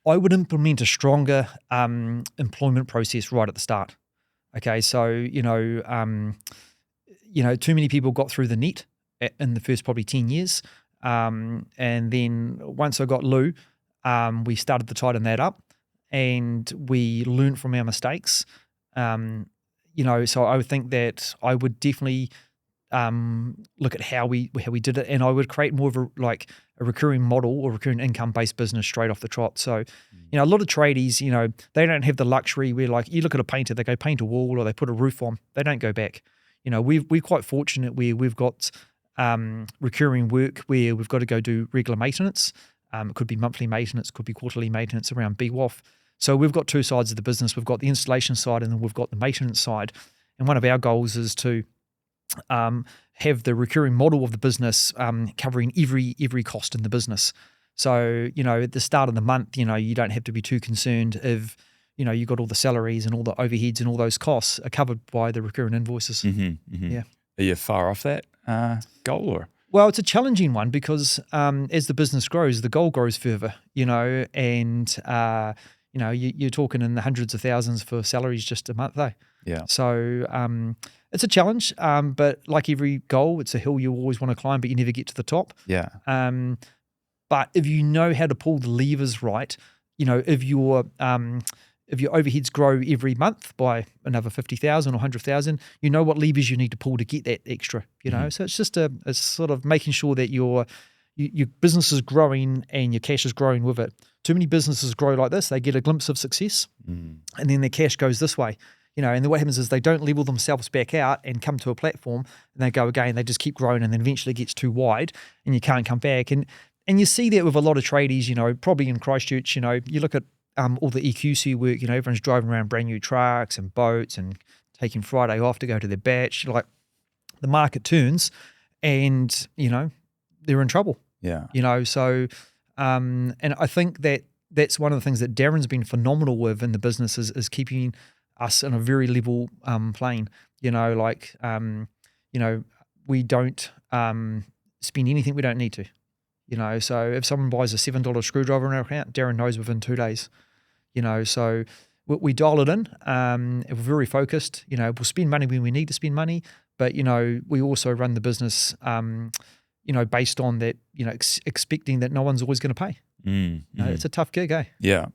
I would implement a stronger employment process right at the start. Okay, so, too many people got through the net in the first probably 10 years. And then once I got Lou, we started to tighten that up, and we learned from our mistakes. So I would think that I would definitely look at how we did it, and I would create more of a recurring model or recurring income-based business straight off the trot. So, a lot of tradies, they don't have the luxury where, like, you look at a painter, they go paint a wall or they put a roof on, they don't go back. We're quite fortunate where we've got recurring work where we've got to go do regular maintenance. It could be monthly maintenance, could be quarterly maintenance around BWOF. So we've got 2 sides of the business. We've got the installation side, and then we've got the maintenance side. And one of our goals is to have the recurring model of the business covering every cost in the business. So, at the start of the month, you don't have to be too concerned if, you've got all the salaries and all the overheads and all those costs are covered by the recurring invoices. Yeah. Are you far off that goal, or? Well, it's a challenging one because as the business grows, the goal grows further, and, you're talking in the hundreds of thousands for salaries just a month, though. Yeah. So it's a challenge, but like every goal, it's a hill you always want to climb, but you never get to the top. Yeah. But if you know how to pull the levers right, if your overheads grow every month by another 50,000 or 100,000, you know what levers you need to pull to get that extra. So it's just a sort of making sure that your business is growing and your cash is growing with it. Too many businesses grow like this; they get a glimpse of success, and then their cash goes this way. And then what happens is they don't level themselves back out and come to a platform, and they go again. They just keep growing, and then eventually it gets too wide, and you can't come back. And you see that with a lot of tradies. Probably in Christchurch. You look at all the EQC work. Everyone's driving around brand new trucks and boats and taking Friday off to go to their batch. Like, the market turns, and they're in trouble. Yeah. So and I think that that's one of the things that Darren's been phenomenal with in the business is keeping us in a very level plane. We don't spend anything we don't need to. So if someone buys a $7 screwdriver in our account, Darren knows within 2 days. So we dial it in. We're very focused. We'll spend money when we need to spend money, but we also run the business, based on that. Expecting that no one's always going to pay. It's a tough gig, eh? Yeah.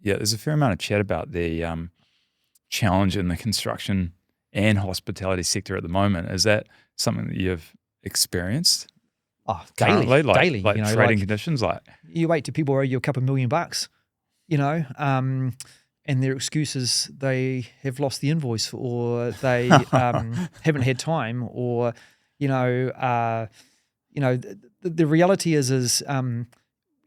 There's a fair amount of chat about the challenge in the construction and hospitality sector at the moment. Is that something that you've experienced? Oh, currently, daily. Like trading conditions, like you wait till people owe you a couple $1 million, and their excuse is they have lost the invoice, or they haven't had time, or the reality is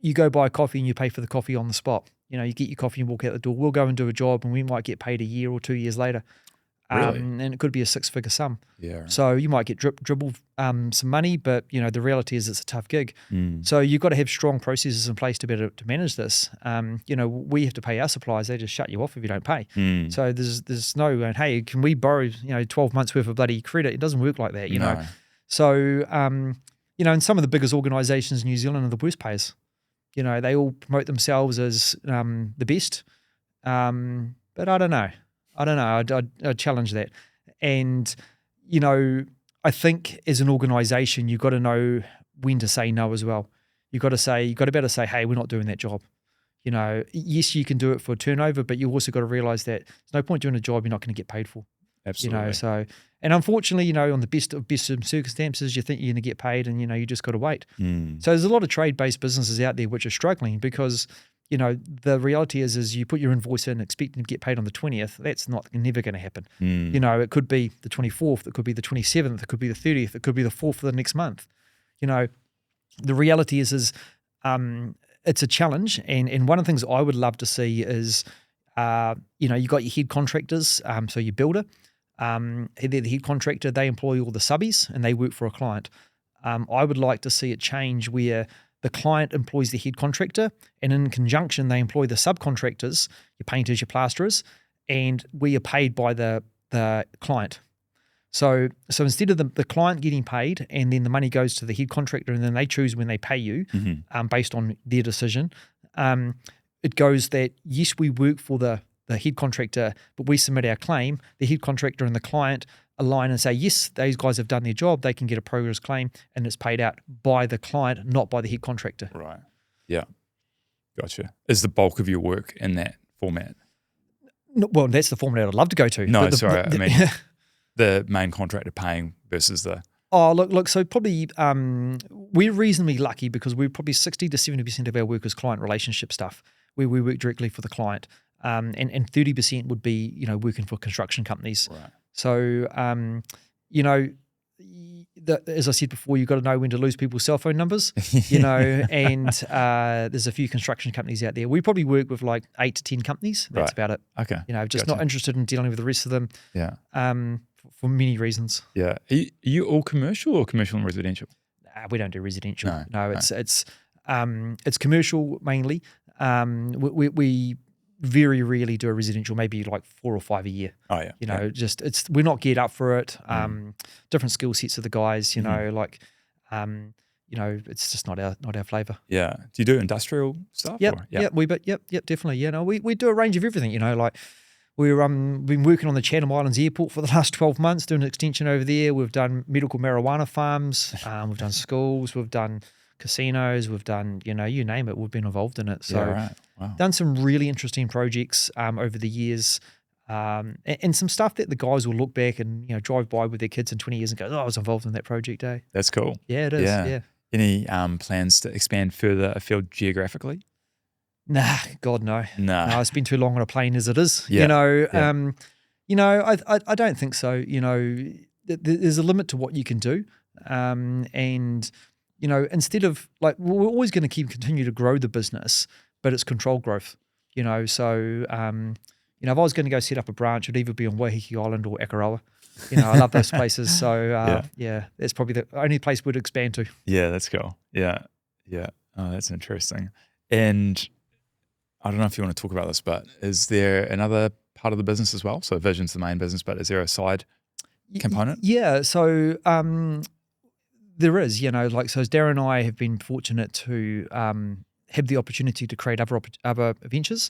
you go buy a coffee and you pay for the coffee on the spot. You get your coffee and walk out the door. We'll go and do a job, and we might get paid a year or 2 years later. Really? And it could be a 6-figure sum. Yeah. So you might get dribbled some money, but the reality is it's a tough gig. So you've got to have strong processes in place to be able to manage this. We have to pay our suppliers; they just shut you off if you don't pay. So there's no going, hey, can we borrow 12 months worth of bloody credit? It doesn't work like that, know. So and some of the biggest organisations in New Zealand are the worst payers. They all promote themselves as the best, but I don't know. I'd challenge that. And, I think as an organisation, you've got to know when to say no as well. You've got to be able to say, hey, we're not doing that job. Yes, you can do it for turnover, but you've also got to realise that there's no point doing a job you're not going to get paid for. Absolutely. And unfortunately, on the best of circumstances, you think you're going to get paid, and, you just got to wait. So there's a lot of trade-based businesses out there which are struggling because the reality is you put your invoice in expecting to get paid on the 20th. That's never going to happen. It could be the 24th, it could be the 27th, it could be the 30th, it could be the 4th of the next month. The reality is it's a challenge. And one of the things I would love to see is, you got your head contractors, so your builder, they're the head contractor, they employ all the subbies and they work for a client. I would like to see it change where the client employs the head contractor, and in conjunction, they employ the subcontractors, your painters, your plasterers, and we are paid by the client. So instead of the client getting paid and then the money goes to the head contractor and then they choose when they pay you based on their decision, it goes that, yes, we work for the head contractor, but we submit our claim, the head contractor and the client align and say, yes, those guys have done their job, they can get a progress claim, and it's paid out by the client, not by the head contractor. Right. Yeah. Gotcha. Is the bulk of your work in that format? No, well, that's the format I'd love to go to. No, I mean the main contractor paying versus the... Oh, look. So probably we're reasonably lucky because we're probably 60 to 70% of our work is client relationship stuff, where we work directly for the client, and 30% would be working for construction companies. Right. So, as I said before, you've got to know when to lose people's cell phone numbers, and there's a few construction companies out there. We probably work with like 8 to 10 companies. That's about it. Okay. Just not interested in dealing with the rest of them. Yeah. For many reasons. Yeah. Are you all commercial or commercial and residential? We don't do residential. No. It's commercial mainly. We very rarely do a residential, maybe like 4 or 5 a year. Oh yeah. We're not geared up for it. Different skill sets of the guys, it's just not our flavor. Yeah. Do you do industrial stuff? Yep, definitely. We do a range of everything, we've been working on the Chatham Islands Airport for the last 12 months, doing an extension over there. We've done medical marijuana farms, we've done schools, we've done casinos, we've done, you name it, we've been involved in it. So right. Wow. Done some really interesting projects over the years, and some stuff that the guys will look back and drive by with their kids in 20 years and go, oh, I was involved in that project, eh? That's cool. Yeah, it is. Yeah. Any plans to expand further afield geographically? Nah, God, no. No, it's been too long on a plane as it is. Yeah. I don't think so. There's a limit to what you can do, and instead of we're always going to continue to grow the business, but it's controlled growth. So if I was going to go set up a branch, it'd either be on Waiheke Island or Akaroa. I love those places. So that's probably the only place we'd expand to. Yeah, that's cool. Yeah. Oh, that's interesting. And I don't know if you want to talk about this, but is there another part of the business as well? So Vision's the main business, but is there a side component? Yeah. So there is, so Darren and I have been fortunate to have the opportunity to create other ventures,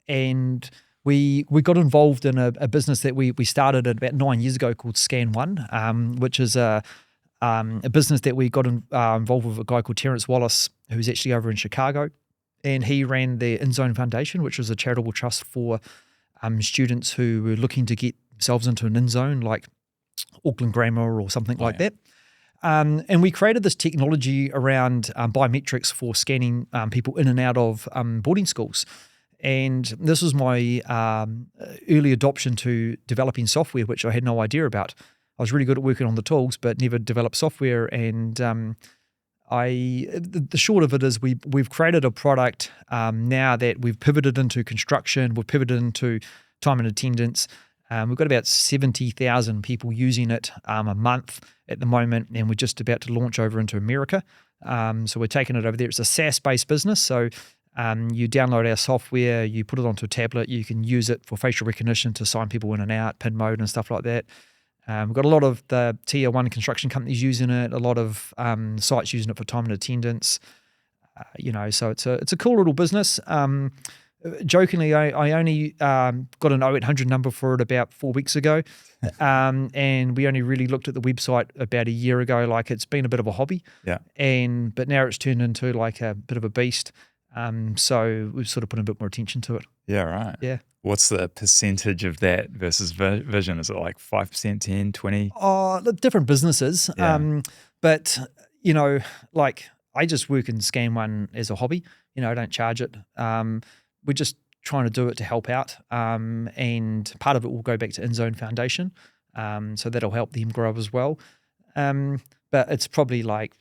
and we got involved in a business that we started about 9 years ago called Scan One, which is a business that we got involved with a guy called Terrence Wallace, who's actually over in Chicago, and he ran the InZone Foundation, which was a charitable trust for students who were looking to get themselves into an InZone, like Auckland Grammar or something like that. And we created this technology around biometrics for scanning people in and out of boarding schools. And this was my early adoption to developing software, which I had no idea about. I was really good at working on the tools, but never developed software. And the short of it is we've created a product now that we've pivoted into construction, we've pivoted into time and attendance. We've got about 70,000 people using it a month at the moment, and we're just about to launch over into America. So we're taking it over there. It's a SaaS-based business, so you download our software, you put it onto a tablet, you can use it for facial recognition to sign people in and out, PIN mode and stuff like that. We've got a lot of the tier 1 construction companies using it, a lot of sites using it for time and attendance. So it's a cool little business. Jokingly, I only got an 0800 number for it about 4 weeks ago, and we only really looked at the website about a year ago. Like, it's been a bit of a hobby, but now it's turned into like a bit of a beast. So we've sort of put a bit more attention to it. Yeah, right. Yeah. What's the percentage of that versus Vision? Is it like 5%, 10, 20? Oh, different businesses. Yeah. But like, I just work in Scan One as a hobby. I don't charge it. We're just trying to do it to help out. And part of it will go back to InZone Foundation. So that'll help them grow as well. But it's probably like,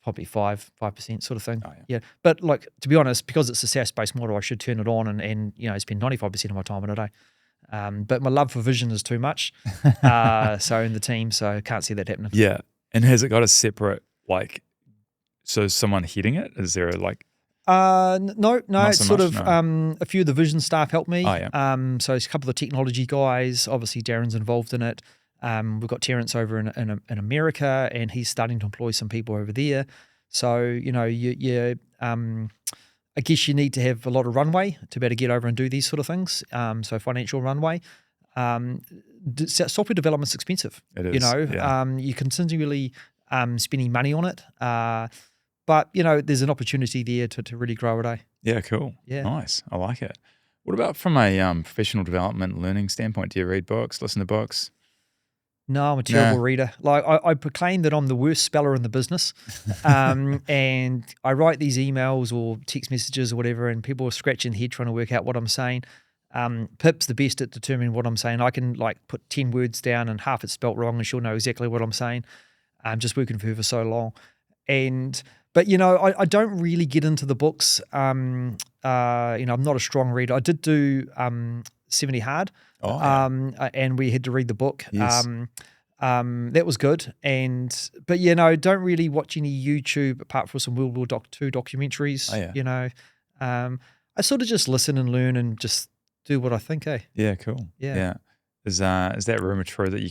probably 5% sort of thing. Oh, yeah. But like, to be honest, because it's a SaaS-based model, I should turn it on and spend 95% of my time on a day. But my love for Vision is too much. So in the team, so I can't see that happening. Yeah. And has it got a separate, so someone heading it? Is there no, not it's so sort much, of no. a few of the Vision staff help me. Oh, yeah. So it's a couple of the technology guys. Obviously, Darren's involved in it. We've got Terrence over in America, and he's starting to employ some people over there. So I guess you need to have a lot of runway to be able to get over and do these sort of things. So financial runway. Software development's expensive. It is. You continually spending money on it. But, there's an opportunity there to really grow it. Yeah, cool. Yeah. Nice. I like it. What about from a professional development learning standpoint? Do you read books, listen to books? No, I'm a terrible reader. Like, I proclaim that I'm the worst speller in the business. And I write these emails or text messages or whatever, and people are scratching their head trying to work out what I'm saying. Pip's the best at determining what I'm saying. I can put 10 words down and half it's spelt wrong and she'll know exactly what I'm saying. I'm just working for her for so long. But I don't really get into the books. I'm not a strong reader. I did do 70 Hard, and we had to read the book. Yes. That was good. But don't really watch any YouTube apart from some World War II documentaries. Oh, yeah. I sort of just listen and learn and just do what I think. Yeah, cool. Yeah. Is that rumor true that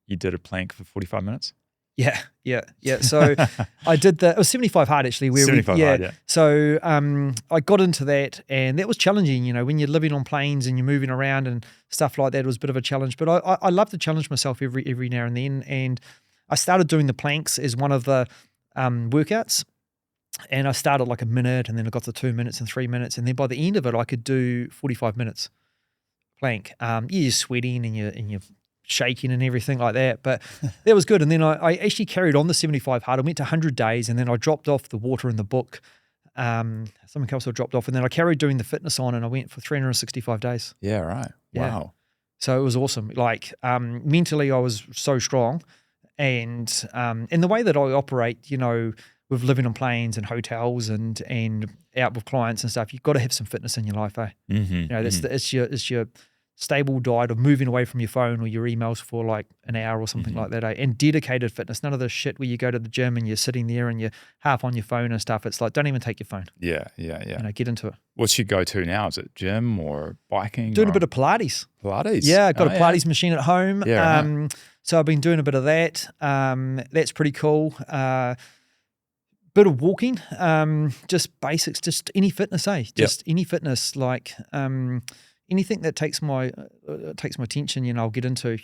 you did a plank for 45 minutes? Yeah. So I did it was 75 Hard actually. 75 Hard, yeah. So I got into that, and that was challenging. When you're living on planes and you're moving around and stuff like that, it was a bit of a challenge. But I love to challenge myself every now and then. And I started doing the planks as one of the workouts. And I started like a minute, and then I got to 2 minutes and 3 minutes. And then by the end of it, I could do 45 minutes plank. You're sweating and you're shaking and everything like that, but that was good. And then I actually carried on the 75 Hard. I went to 100 days, and then I dropped off the water in the book. Something else I dropped off, and then I carried doing the fitness on, and I went for 365 days. Yeah, right. Yeah. Wow. So it was awesome. Like, mentally I was so strong, and the way that I operate, with living on planes and hotels and out with clients and stuff, you've got to have some fitness in your life, Mm-hmm. it's your stable diet of moving away from your phone or your emails for like an hour or something like that, and dedicated fitness. None of the shit where you go to the gym and you're sitting there and you're half on your phone and stuff. It's like, don't even take your phone. Yeah. Get into it. What's your go-to now? Is it gym or biking? Doing a bit of Pilates. Pilates? Yeah, I've got a Pilates machine at home. Yeah, right. So I've been doing a bit of that. That's pretty cool. Bit of walking, just basics, just any fitness, Just any fitness, like anything that takes my attention, I'll get into,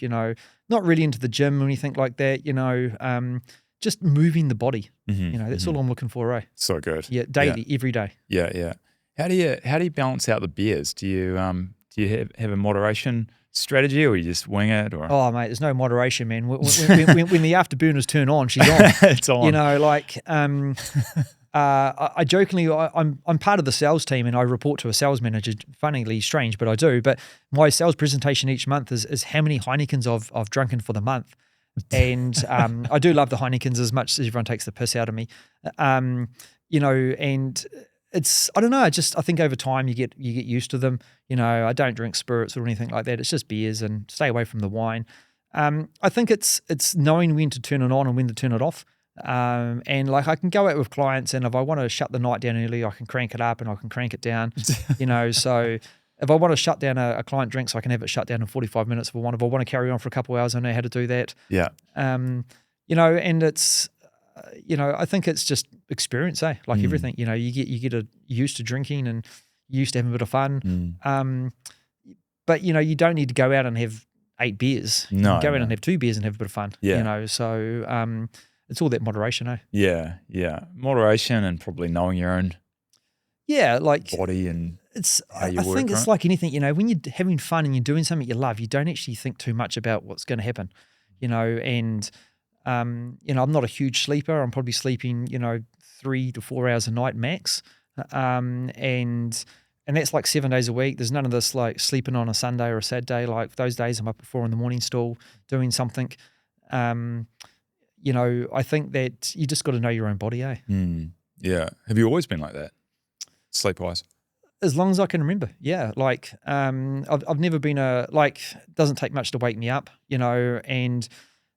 not really into the gym or anything like that, just moving the body, that's all I'm looking for, eh? So good. Yeah, daily, every day. Yeah. How do you balance out the beers? Do you have a moderation strategy, or you just wing it? Or oh mate, there's no moderation, man. When the afterburners turn on, she's on. It's on. I jokingly, I'm part of the sales team and I report to a sales manager. Funnily strange, but I do. But my sales presentation each month is how many Heinekens I've drunken for the month. And I do love the Heinekens as much as everyone takes the piss out of me. And it's, I don't know, I think over time you get used to them. I don't drink spirits or anything like that. It's just beers, and stay away from the wine. I think it's knowing when to turn it on and when to turn it off. And like I can go out with clients, and if I want to shut the night down early, I can crank it up and I can crank it down. So if I want to shut down a client drinks, I can have it shut down in 45 minutes if I want. If I want to carry on for a couple of hours, I know how to do that. Yeah. And it's, I think it's just experience, like everything, you get used to drinking and used to having a bit of fun. But you don't need to go out and have 8 beers. You can go out and have 2 beers and have a bit of fun. Yeah. So it's all that moderation, eh? Yeah. Moderation, and probably knowing your own body and how you work. I think it's like anything, when you're having fun and you're doing something you love, you don't actually think too much about what's going to happen, and I'm not a huge sleeper. I'm probably sleeping, 3 to 4 hours a night max. And that's like 7 days a week. There's none of this like sleeping on a Sunday or a Saturday. Like those days I'm up at 4 a.m. still doing something. I think that you just got to know your own body, eh? Yeah. Have you always been like that, sleep-wise? As long as I can remember, yeah. Like I've never been it doesn't take much to wake me up, and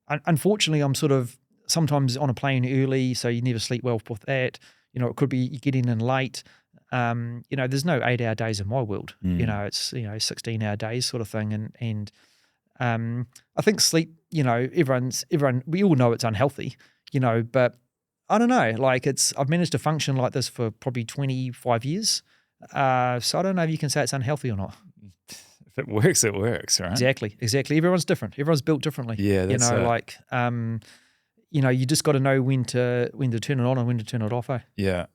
unfortunately I'm sort of sometimes on a plane early, so you never sleep well with that. It could be you get in late. There's no 8-hour days in my world. It's 16-hour days sort of thing, and I think sleep. Everyone. We all know it's unhealthy. But I don't know. Like I've managed to function like this for probably 25 years. So I don't know if you can say it's unhealthy or not. If it works, it works, right? Exactly. Everyone's different. Everyone's built differently. Yeah, that's you just got to know when to turn it on and when to turn it off. Yeah.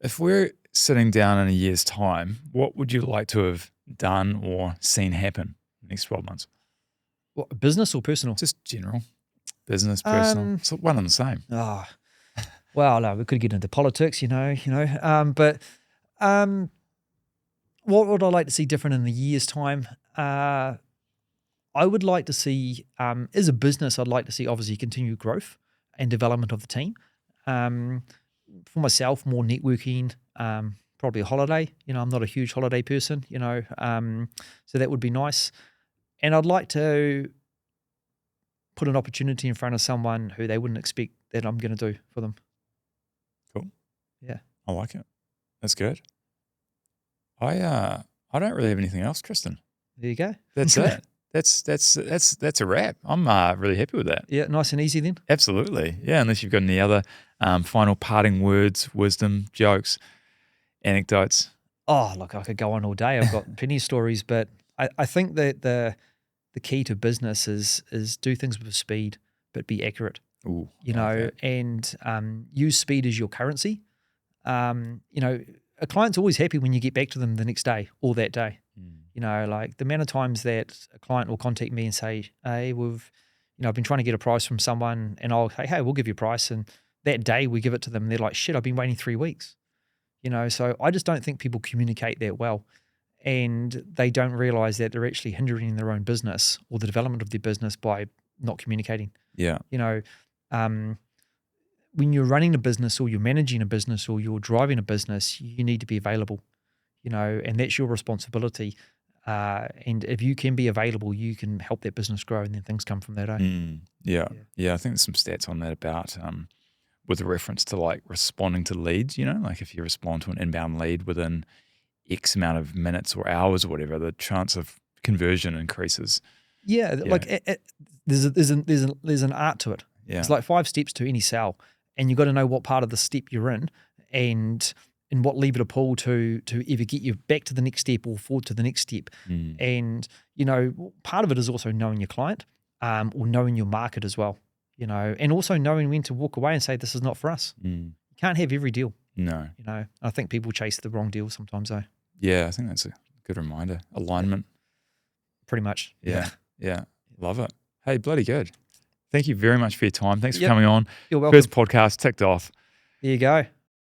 If we're sitting down in a year's time, what would you like to have done or seen happen in the next 12 months? What, business or personal? Just general. Business, personal. It's one and the same. Oh, well, no, we could get into politics, but what would I like to see different in a year's time? I would like to see, as a business, I'd like to see obviously continued growth and development of the team. For myself, more networking, probably a holiday. I'm not a huge holiday person, so that would be nice. And I'd like to put an opportunity in front of someone who they wouldn't expect that I'm going to do for them. Cool. Yeah. I like it. That's good. I don't really have anything else, Tristan. There you go. That's it. That's a wrap. I'm really happy with that. Yeah, nice and easy then. Absolutely. Yeah, unless you've got any other final parting words, wisdom, jokes, anecdotes. Oh, look, I could go on all day. I've got plenty of stories, but I think that the key to business is do things with speed, but be accurate. Ooh, and use speed as your currency. A client's always happy when you get back to them the next day or that day. Like the amount of times that a client will contact me and say, hey, I've been trying to get a price from someone, and I'll say, hey, we'll give you a price. And that day we give it to them and they're like, shit, I've been waiting 3 weeks. So I just don't think people communicate that well, and they don't realize that they're actually hindering their own business or the development of their business by not communicating. Yeah. When you're running a business or you're managing a business or you're driving a business, you need to be available, and that's your responsibility. And if you can be available, you can help that business grow, and then things come from that. Yeah. I think there's some stats on that about with a reference to like responding to leads, like if you respond to an inbound lead within X amount of minutes or hours or whatever, the chance of conversion increases. Yeah, like there's an art to it. Yeah. It's like 5 steps to any sell, and you've got to know what part of the step you're in, and what lever to pull to either get you back to the next step or forward to the next step. And part of it is also knowing your client, or knowing your market as well. And also knowing when to walk away and say this is not for us. You can't have every deal. No. I think people chase the wrong deal sometimes though. Yeah, I think that's a good reminder. Alignment. Pretty much. Yeah. Love it. Hey, bloody good. Thank you very much for your time. Thanks for coming on. You're welcome. First podcast ticked off. There you go.